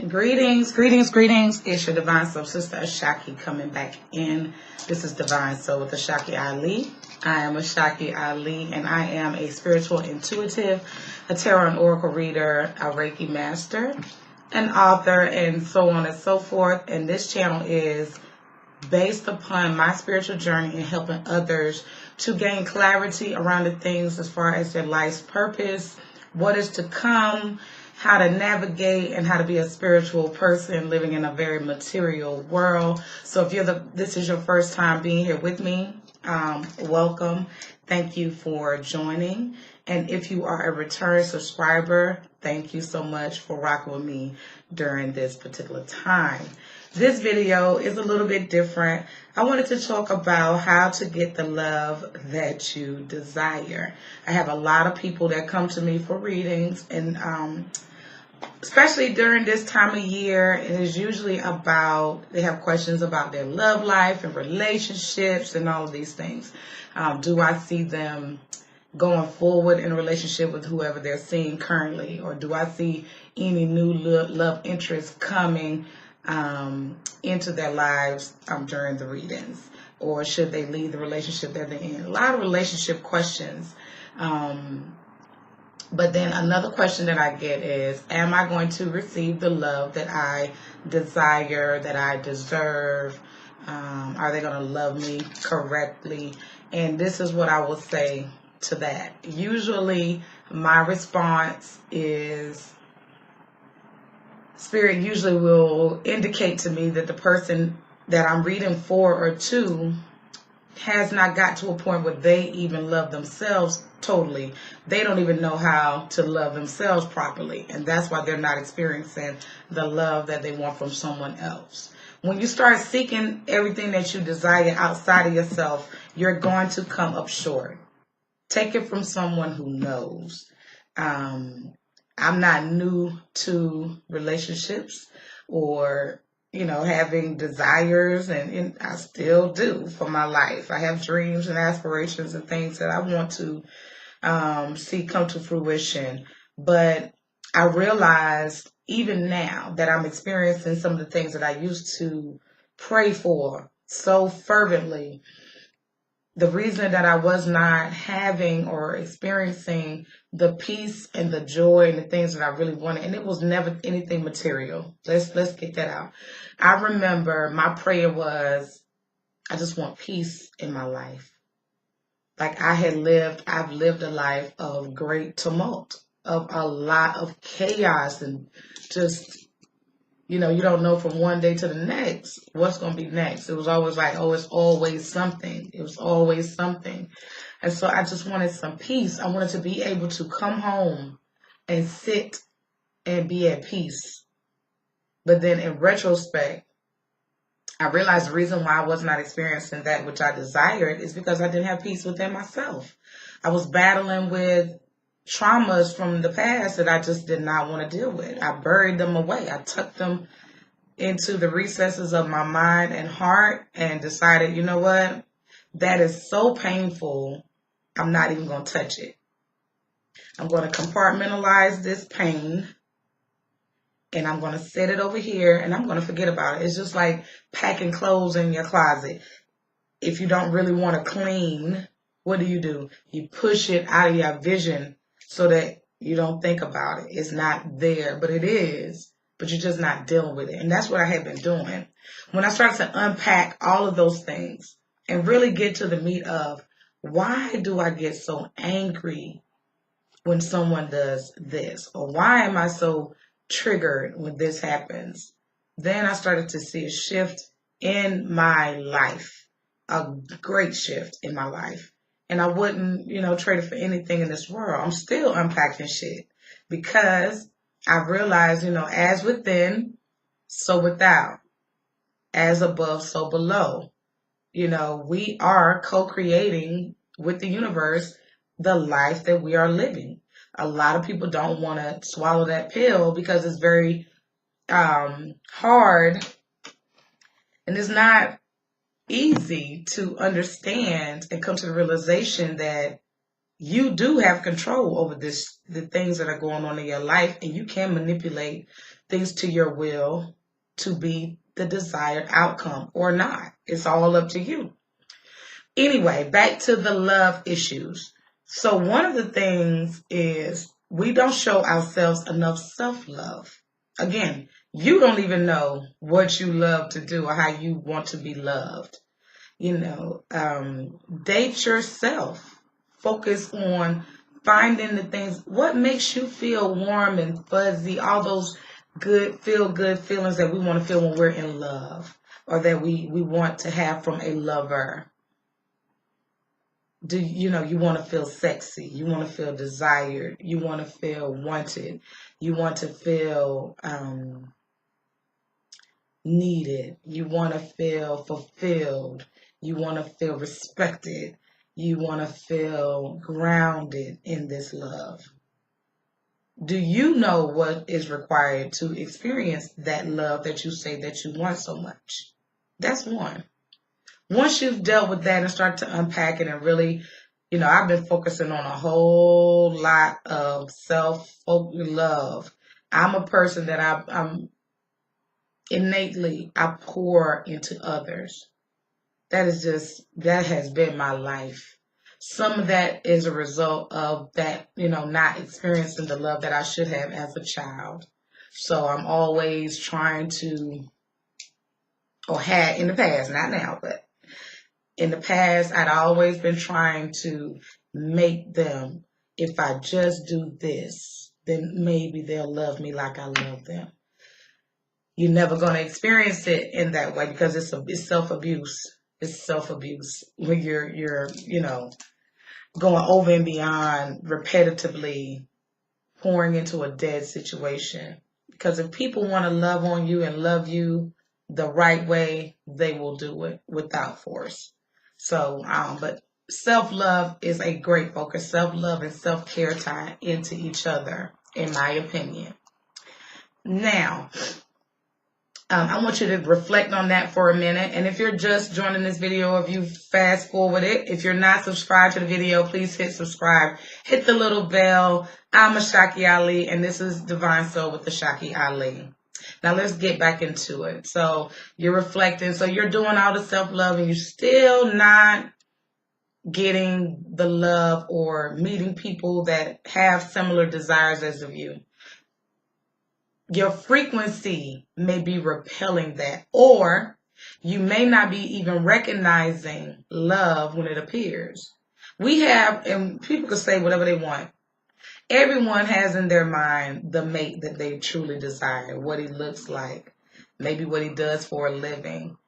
Greetings. It's your Divine Soul Sister Ashaki coming back in. This is Divine Soul with Ashaki Ali. I am Ashaki Ali, and I am a spiritual intuitive, a tarot and oracle reader, a Reiki master, an author, and so on and so forth. And this channel is based upon my spiritual journey and helping others to gain clarity around the things as far as their life's purpose, what is to come, how to navigate, and how to be a spiritual person living in a very material world. So if this is your first time being here with me, welcome. Thank you for joining. And if you are a return subscriber, thank you so much for rocking with me during this particular time. This video is a little bit different. I wanted to talk about how to get the love that you desire. I have a lot of people that come to me for readings, and especially during this time of year, it is usually about, they have questions about their love life and relationships and all of these things. Do I see them going forward in a relationship with whoever they're seeing currently? Or do I see any new love interest coming into their lives during the readings? Or should they leave the relationship that they're in? A lot of relationship questions. But then another question that I get is, am I going to receive the love that I desire, that I deserve? Are they going to love me correctly? And this is what I will say to that. Usually my response is, Spirit usually will indicate to me that the person that I'm reading for or to has not got to a point where they even love themselves totally. They don't even know how to love themselves properly. And that's why they're not experiencing the love that they want from someone else. When you start seeking everything that you desire outside of yourself, you're going to come up short. Take it from someone who knows. I'm not new to relationships or having desires, and I still do for my life. I have dreams and aspirations and things that I want to see come to fruition. But I realize even now that I'm experiencing some of the things that I used to pray for so fervently. The reason that I was not having or experiencing the peace and the joy and the things that I really wanted, and it was never anything material. Let's get that out. I remember my prayer was, I just want peace in my life. Like I've lived a life of great tumult, of a lot of chaos, and just, you don't know from one day to the next what's going to be next. It was always like, oh, it's always something. It was always something. And so I just wanted some peace. I wanted to be able to come home and sit and be at peace. But then in retrospect, I realized the reason why I was not experiencing that which I desired is because I didn't have peace within myself. I was battling with traumas from the past that I just did not want to deal with. I buried them away. I tucked them into the recesses of my mind and heart and decided, you know what? That is so painful. I'm not even going to touch it. I'm going to compartmentalize this pain, and I'm going to set it over here, and I'm going to forget about it. It's just like packing clothes in your closet. If you don't really want to clean, what do? You push it out of your vision so that you don't think about it. It's not there, but it is. But you're just not dealing with it. And that's what I have been doing. When I started to unpack all of those things and really get to the meat of, why do I get so angry when someone does this? Or why am I so triggered when this happens? Then I started to see a shift in my life, a great shift in my life. And I wouldn't, trade it for anything in this world. I'm still unpacking shit because I realized, as within, so without, as above, so below. We are co-creating with the universe the life that we are living. A lot of people don't want to swallow that pill because it's very hard, and it's not easy to understand and come to the realization that you do have control over the things that are going on in your life, and you can manipulate things to your will to be the desired outcome or not. It's all up to you. Anyway, back to the love issues. So one of the things is we don't show ourselves enough self-love. Again, you don't even know what you love to do or how you want to be loved. Date yourself. Focus on finding the things, what makes you feel warm and fuzzy, all those good feelings that we want to feel when we're in love, or that we want to have from a lover. You want to feel sexy, you want to feel desired, you want to feel wanted, you want to feel needed, you want to feel fulfilled, you want to feel respected, you want to feel grounded in this love. Do you know what is required to experience that love that you say that you want so much? That's one. Once you've dealt with that and start to unpack it and really, I've been focusing on a whole lot of self-love. I'm a person that I'm innately, I pour into others. That has been my life. Some of that is a result of that, not experiencing the love that I should have as a child. So I'm always trying to, or had in the past, not now, but in the past, I'd always been trying to make them, if I just do this, then maybe they'll love me like I love them. You're never going to experience it in that way because it's self-abuse. It's self-abuse when you're going over and beyond, repetitively pouring into a dead situation. Because if people want to love on you and love you the right way, they will do it without force. So, but self-love is a great focus. Self-love and self-care tie into each other, in my opinion. Now, I want you to reflect on that for a minute. And if you're just joining this video, if you fast forward it, if you're not subscribed to the video, please hit subscribe. Hit the little bell. I'm Ashaki Ali, and this is Divine Soul with Ashaki Ali. Now let's get back into it. So you're reflecting. So you're doing all the self-love and you're still not getting the love or meeting people that have similar desires as of you. Your frequency may be repelling that, or you may not be even recognizing love when it appears. We have, and people can say whatever they want. Everyone has in their mind the mate that they truly desire, what he looks like, maybe what he does for a living.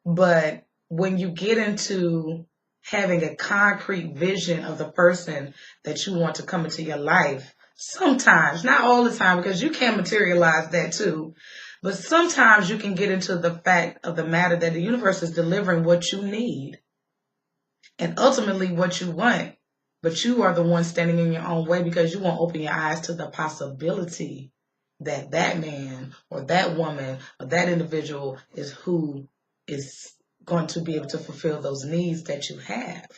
But when you get into having a concrete vision of the person that you want to come into your life, sometimes, not all the time, because you can materialize that too, but sometimes you can get into the fact of the matter that the universe is delivering what you need and ultimately what you want. But you are the one standing in your own way because you won't open your eyes to the possibility that that man or that woman or that individual is who is going to be able to fulfill those needs that you have.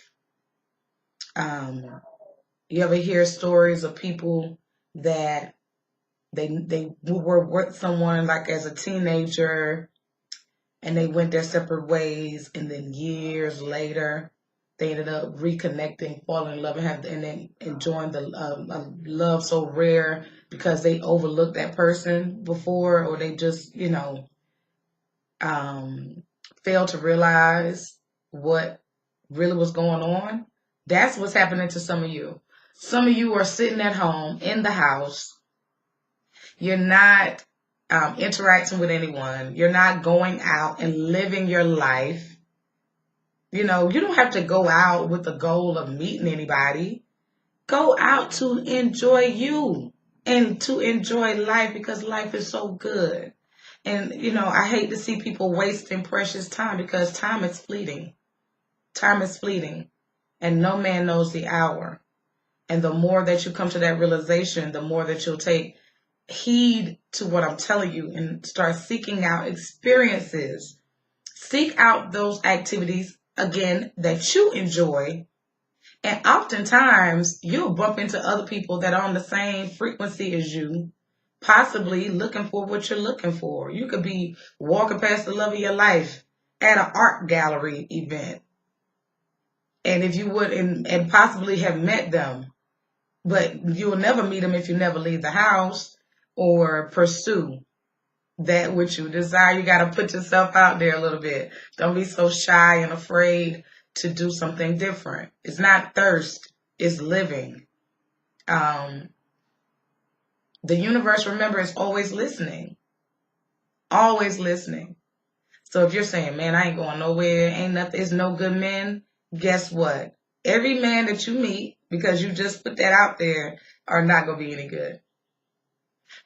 You ever hear stories of people that they were with someone like as a teenager and they went their separate ways, and then years later they ended up reconnecting, falling in love, and then enjoying the love so rare because they overlooked that person before, or they just, failed to realize what really was going on. That's what's happening to some of you. Some of you are sitting at home in the house. You're not interacting with anyone. You're not going out and living your life. You don't have to go out with the goal of meeting anybody. Go out to enjoy you and to enjoy life because life is so good. And, I hate to see people wasting precious time because time is fleeting. Time is fleeting. And no man knows the hour. And the more that you come to that realization, the more that you'll take heed to what I'm telling you and start seeking out experiences. Seek out those activities, again, that you enjoy And oftentimes, you'll bump into other people that are on the same frequency as you, possibly looking for what you're looking for. You could be walking past the love of your life at an art gallery event. And if you would, and possibly have met them, but you'll never meet them if you never leave the house or pursue that which you desire. You got to put yourself out there a little bit. Don't be so shy and afraid to do something different. It's not thirst, it's living. The universe, remember, is always listening. Always listening. So if you're saying, man, I ain't going nowhere, ain't nothing, there's no good men, guess what? Every man that you meet, because you just put that out there, are not going to be any good.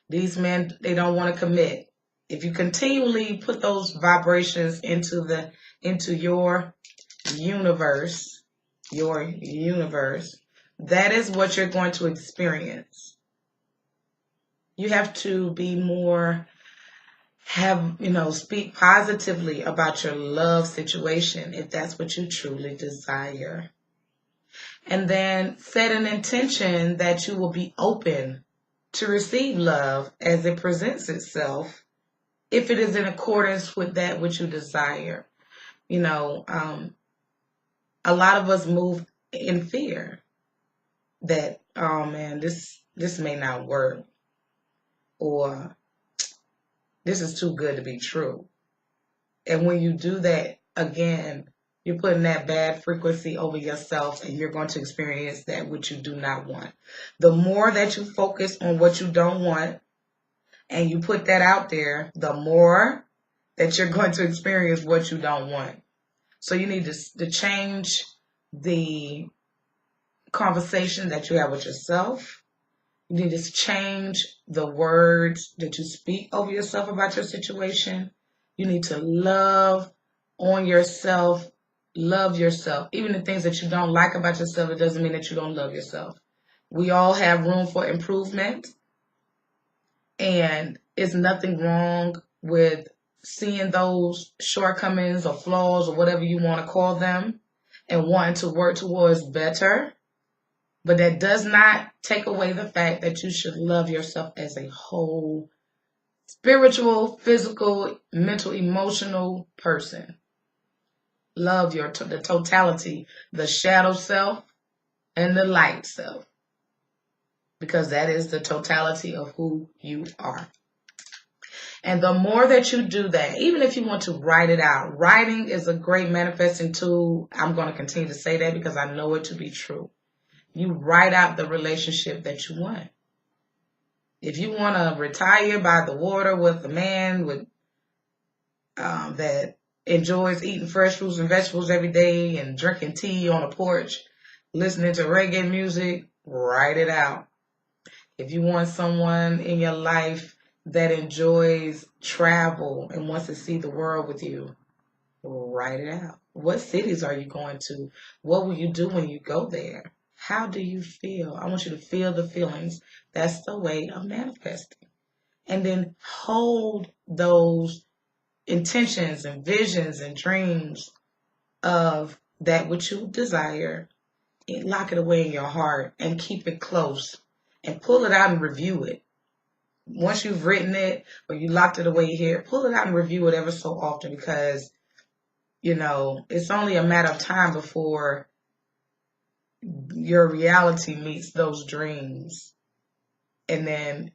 These men, they don't want to commit. If you continually put those vibrations into your universe, that is what you're going to experience. You have to be more, speak positively about your love situation if that's what you truly desire. And then set an intention that you will be open to receive love as it presents itself, if it is in accordance with that which you desire. A lot of us move in fear that, oh man, this may not work, or this is too good to be true. And when you do that, again, you're putting that bad frequency over yourself, and you're going to experience that which you do not want. The more that you focus on what you don't want and you put that out there, the more that you're going to experience what you don't want. So you need to change the conversation that you have with yourself. You need to change the words that you speak over yourself about your situation. You need to love on yourself, love yourself. Even the things that you don't like about yourself, it doesn't mean that you don't love yourself. We all have room for improvement, and it's nothing wrong with seeing those shortcomings or flaws or whatever you want to call them and wanting to work towards better. But that does not take away the fact that you should love yourself as a whole, spiritual, physical, mental, emotional person. Love the totality, the shadow self and the light self, because that is the totality of who you are. And the more that you do that, even if you want to write it out, writing is a great manifesting tool. I'm going to continue to say that because I know it to be true. You write out the relationship that you want. If you want to retire by the water with a man that enjoys eating fresh fruits and vegetables every day and drinking tea on a porch, listening to reggae music, write it out. If you want someone in your life that enjoys travel and wants to see the world with you, write it out. What cities are you going to? What will you do when you go there? How do you feel? I want you to feel the feelings. That's the way of manifesting. And then hold those intentions and visions and dreams of that which you desire, and lock it away in your heart and keep it close and pull it out and review it. Once you've written it or you locked it away here, pull it out and review it ever so often, because, it's only a matter of time before your reality meets those dreams, and then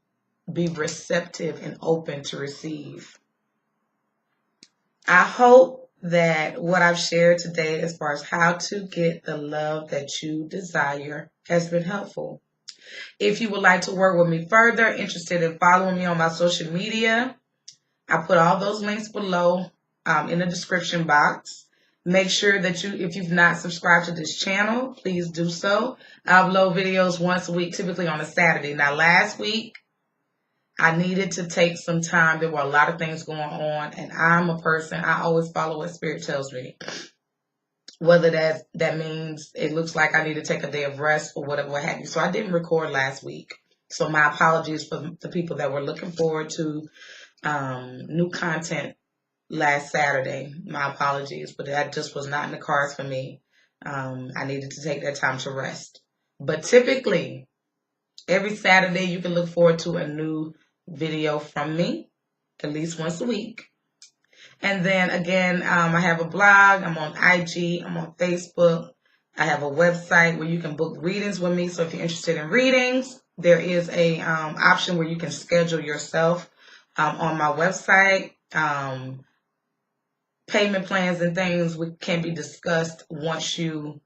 be receptive and open to receive. I hope that what I've shared today as far as how to get the love that you desire has been helpful. If you would like to work with me further, interested in following me on my social media, I put all those links below in the description box. Make sure that if you've not subscribed to this channel, please do so. I upload videos once a week, typically on a Saturday. Now, last week, I needed to take some time. There were a lot of things going on, and I'm a person, I always follow what Spirit tells me. Whether that means it looks like I need to take a day of rest or whatever, what have you. So I didn't record last week. So my apologies for the people that were looking forward to new content last Saturday. My apologies, but that just was not in the cards for me. I needed to take that time to rest. But typically, every Saturday, you can look forward to a new video from me, at least once a week. And then again, I have a blog. I'm on IG. I'm on Facebook. I have a website where you can book readings with me. So if you're interested in readings, there is a option where you can schedule yourself on my website. Payment plans and things can be discussed once you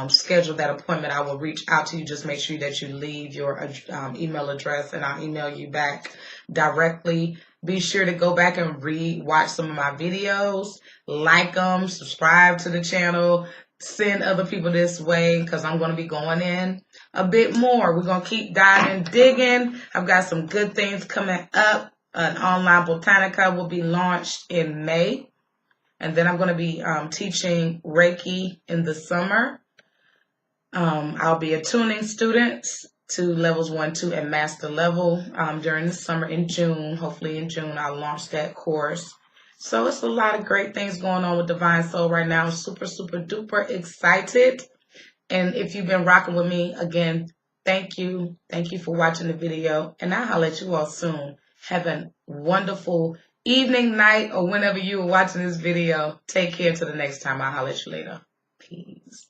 schedule that appointment. I will reach out to you. Just make sure that you leave your email address, and I'll email you back directly. Be sure to go back and watch some of my videos, like them, subscribe to the channel, send other people this way, because I'm going to be going in a bit more. We're going to keep diving, digging. I've got some good things coming up. An online Botanica will be launched in May. And then I'm going to be teaching Reiki in the summer. I'll be attuning students to levels 1, 2, and master level during the summer in June. Hopefully in June, I'll launch that course. So it's a lot of great things going on with Divine Soul right now. I'm super, super duper excited. And if you've been rocking with me, again, thank you. Thank you for watching the video. And I'll let you all soon. Have a wonderful evening, night, or whenever you are watching this video. Take care till the next time. I'll holler at you later. Peace.